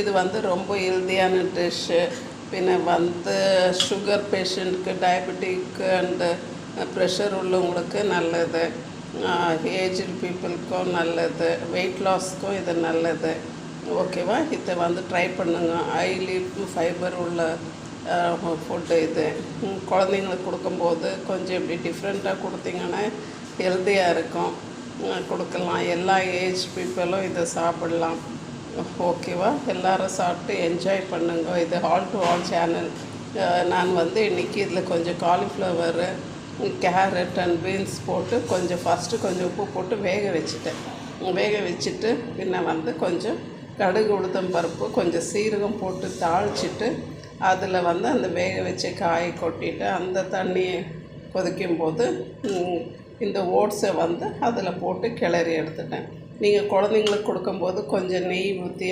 இது வந்து ரொம்ப ஹெல்தியான டிஷ்ஷு. பின்ன வந்து சுகர் பேஷண்ட்க்கு, டயபெட்டிக்கு அண்டு ப்ரெஷர் உள்ளவங்களுக்கு நல்லது. ஏஜ்டு பீப்புளுக்கும் நல்லது. வெயிட் லாஸ்க்கும் இது நல்லது. ஓகேவா? இதை வந்து ட்ரை பண்ணுங்க. ஹைலி ஃபைபர் உள்ள ஃபுட்டு இது. குழந்தைங்களுக்கு கொடுக்கும்போது கொஞ்சம் இப்படி டிஃப்ரெண்ட்டாக கொடுத்தீங்கன்னா ஹெல்த்தியாக இருக்கும். கொடுக்கலாம். எல்லா ஏஜ் பீப்புளும் இதை சாப்பிட்லாம். ஓகேவா? எல்லோரும் சாப்பிட்டு என்ஜாய் பண்ணுங்க. இது ஆல் டு ஆல் சேனல். நான் வந்து இன்றைக்கி இதில் கொஞ்சம் காலிஃப்ளவரு, கேரட் அண்ட் பீன்ஸ் போட்டு ஃபஸ்ட்டு கொஞ்சம் உப்பு போட்டு வேக வச்சுட்டேன். வேக வச்சுட்டு பின்ன வந்து கொஞ்சம் கடுகு, உளுத்தம் பருப்பு, கொஞ்சம் சீரகம் போட்டு தாளிச்சிட்டு அதில் வந்து அந்த வேக வச்ச காயை கொட்டிட்டு அந்த தண்ணியை கொதிக்கும்போது இந்த ஓட்ஸை வந்து அதில் போட்டு கிளறி எடுத்துட்டேன். நீங்கள் குழந்தைங்களுக்கு கொடுக்கும்போது கொஞ்சம் நெய் ஊற்றி